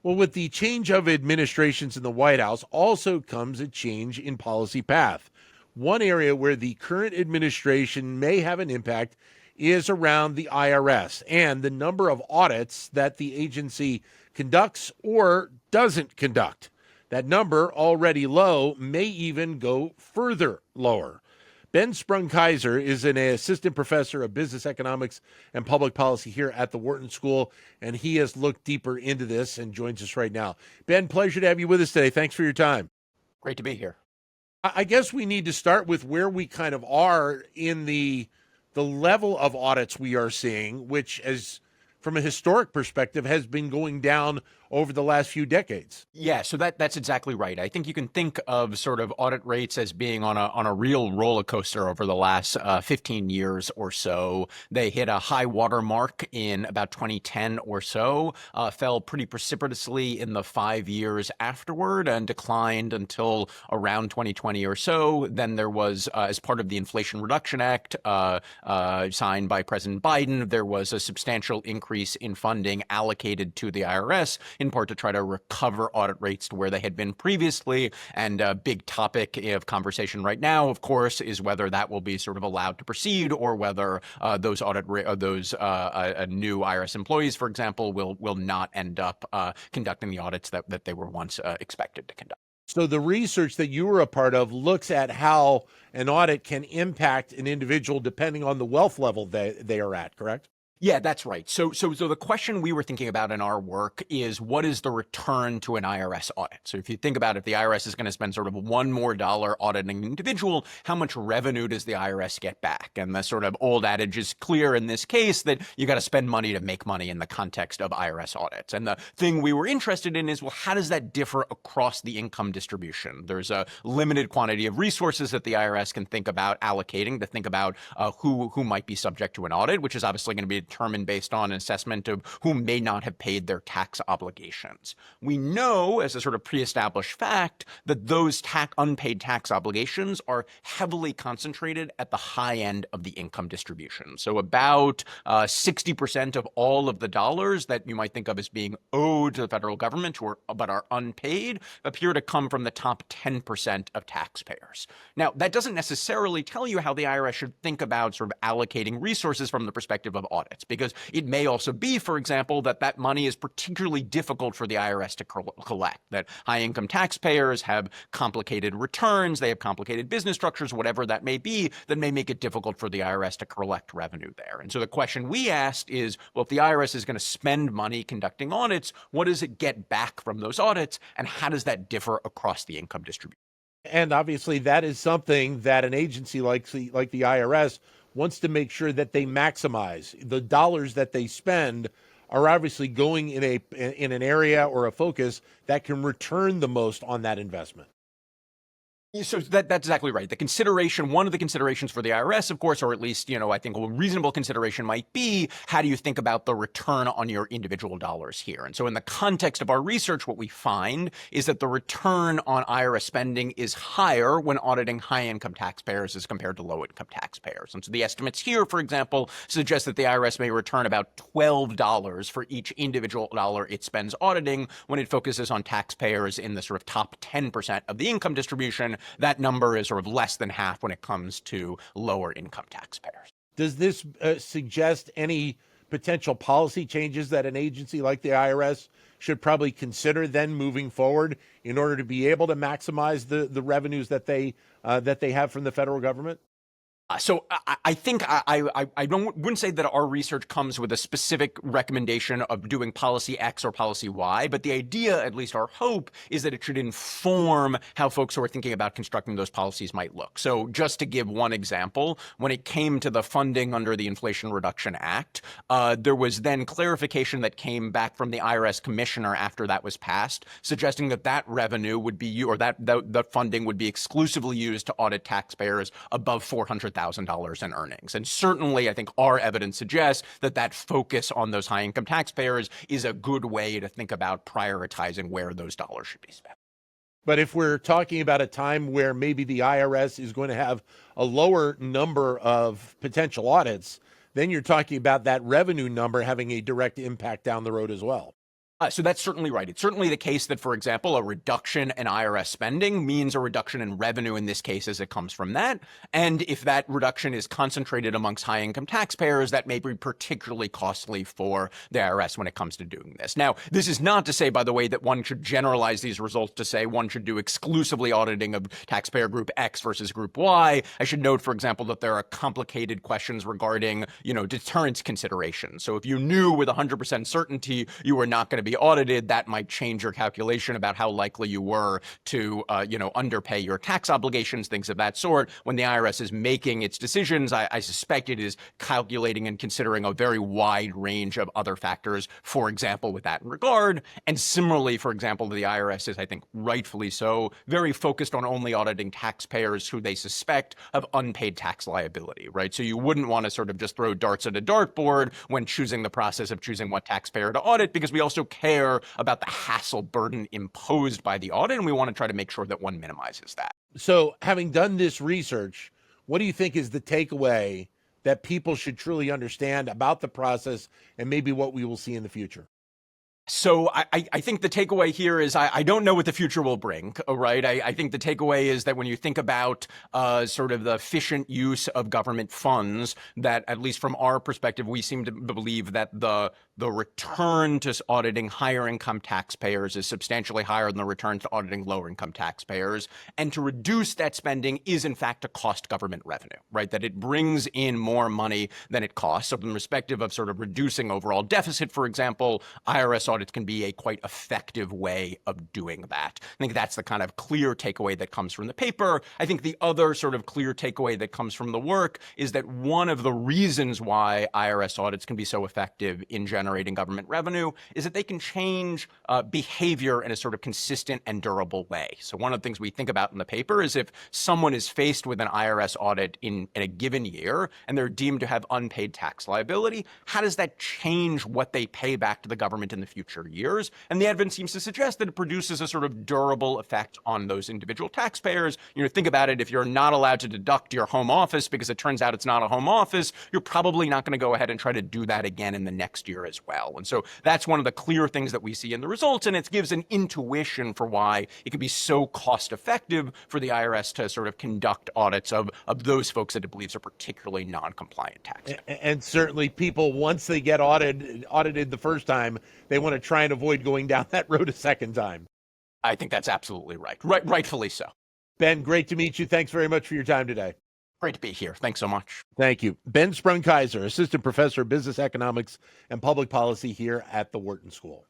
Well, with the change of administrations in the White House also comes a change in policy path. One area where the current administration may have an impact is around the IRS and the number of audits that the agency conducts or doesn't conduct. That number, already low, may even go further lower. Ben Sprung-Keyser is an assistant professor of business economics and public policy here at the Wharton School, and he has looked deeper into this and joins us right now. Ben, pleasure to have you with us today. Thanks for your time. Great to be here. I guess we need to start with where we kind of are in the level of audits we are seeing, which, as from a historic perspective, has been going down over the last few decades. Yeah, so that's exactly right. I think you can think of sort of audit rates as being on a real roller coaster over the last 15 years or so. They hit a high water mark in about 2010 or so, fell pretty precipitously in the 5 years afterward, and declined until around 2020 or so. Then there was, as part of the Inflation Reduction Act signed by President Biden, there was a substantial increase in funding allocated to the IRS, in part to try to recover audit rates to where they had been previously. And a big topic of conversation right now, of course, is whether that will be sort of allowed to proceed, or whether those new IRS employees, for example, will not end up conducting the audits that they were once expected to conduct. So the research that you were a part of looks at how an audit can impact an individual depending on the wealth level they are at, correct? Yeah, that's right. So the question we were thinking about in our work is, what is the return to an IRS audit? So if you think about it, if the IRS is going to spend sort of $1 more auditing an individual, how much revenue does the IRS get back? And the sort of old adage is clear in this case that you got to spend money to make money in the context of IRS audits. And the thing we were interested in is, well, how does that differ across the income distribution? There's a limited quantity of resources that the IRS can think about allocating to think about who might be subject to an audit, which is obviously going to be determined based on an assessment of who may not have paid their tax obligations. We know, as a sort of pre-established fact, that those unpaid tax obligations are heavily concentrated at the high end of the income distribution. So about 60% of all of the dollars that you might think of as being owed to the federal government but are unpaid appear to come from the top 10% of taxpayers. Now, that doesn't necessarily tell you how the IRS should think about sort of allocating resources from the perspective of audits, because it may also be, for example, that money is particularly difficult for the IRS to collect, that high-income taxpayers have complicated returns, they have complicated business structures, whatever that may be, that may make it difficult for the IRS to collect revenue there. And so the question we asked is, well, if the IRS is going to spend money conducting audits, what does it get back from those audits, and how does that differ across the income distribution? And obviously that is something that an agency like the IRS wants to make sure that they maximize. The dollars that they spend are obviously going in an area or a focus that can return the most on that investment. So that's exactly right. One of the considerations for the IRS, of course, or at least, I think a reasonable consideration might be, how do you think about the return on your individual dollars here? And so in the context of our research, what we find is that the return on IRS spending is higher when auditing high-income taxpayers as compared to low-income taxpayers. And so the estimates here, for example, suggest that the IRS may return about $12 for each individual dollar it spends auditing when it focuses on taxpayers in the sort of top 10% of the income distribution. That number is sort of less than half when it comes to lower income taxpayers. Does this suggest any potential policy changes that an agency like the IRS should probably consider then moving forward in order to be able to maximize the revenues that they have from the federal government? So I think I wouldn't say that our research comes with a specific recommendation of doing policy X or policy Y, but the idea, at least our hope, is that it should inform how folks who are thinking about constructing those policies might look. So just to give one example, when it came to the funding under the Inflation Reduction Act, there was then clarification that came back from the IRS commissioner after that was passed, suggesting that revenue would be, or that funding would be exclusively used to audit taxpayers above $400,000 in earnings. And certainly, I think our evidence suggests that focus on those high-income taxpayers is a good way to think about prioritizing where those dollars should be spent. But if we're talking about a time where maybe the IRS is going to have a lower number of potential audits, then you're talking about that revenue number having a direct impact down the road as well. So that's certainly right. It's certainly the case that, for example, a reduction in IRS spending means a reduction in revenue in this case as it comes from that. And if that reduction is concentrated amongst high-income taxpayers, that may be particularly costly for the IRS when it comes to doing this. Now, this is not to say, by the way, that one should generalize these results to say one should do exclusively auditing of taxpayer group X versus group Y. I should note, for example, that there are complicated questions regarding, deterrence considerations. So if you knew with 100% certainty you were not going to be audited, that might change your calculation about how likely you were to, underpay your tax obligations, things of that sort. When the IRS is making its decisions, I suspect it is calculating and considering a very wide range of other factors, for example, with that regard. And similarly, for example, the IRS is, I think, rightfully so, very focused on only auditing taxpayers who they suspect of unpaid tax liability, right? So you wouldn't want to sort of just throw darts at a dartboard when choosing the process of choosing what taxpayer to audit, because we also care about the hassle burden imposed by the audit, and we want to try to make sure that one minimizes that. So, having done this research, what do you think is the takeaway that people should truly understand about the process and maybe what we will see in the future? So I think the takeaway here is I don't know what the future will bring, right? I think the takeaway is that when you think about sort of the efficient use of government funds, that at least from our perspective, we seem to believe that the return to auditing higher income taxpayers is substantially higher than the return to auditing lower income taxpayers. And to reduce that spending is in fact to cost government revenue, right? That it brings in more money than it costs. So from the perspective of sort of reducing overall deficit, for example, IRS audits can be a quite effective way of doing that. I think that's the kind of clear takeaway that comes from the paper. I think the other sort of clear takeaway that comes from the work is that one of the reasons why IRS audits can be so effective in generating government revenue is that they can change behavior in a sort of consistent and durable way. So one of the things we think about in the paper is if someone is faced with an IRS audit in a given year and they're deemed to have unpaid tax liability, how does that change what they pay back to the government in the future years? And the evidence seems to suggest that it produces a sort of durable effect on those individual taxpayers. Think about it. If you're not allowed to deduct your home office because it turns out it's not a home office, you're probably not going to go ahead and try to do that again in the next year as well. And so that's one of the clear things that we see in the results. And it gives an intuition for why it can be so cost effective for the IRS to sort of conduct audits of those folks that it believes are particularly non-compliant taxpayers. And certainly people, once they get audited the first time, they want to try and avoid going down that road a second time. I think that's absolutely right. Rightfully so. Ben, great to meet you. Thanks very much for your time today. Great to be here. Thanks so much. Thank you. Ben Sprung-Keyser, Assistant Professor of Business Economics and Public Policy here at the Wharton School.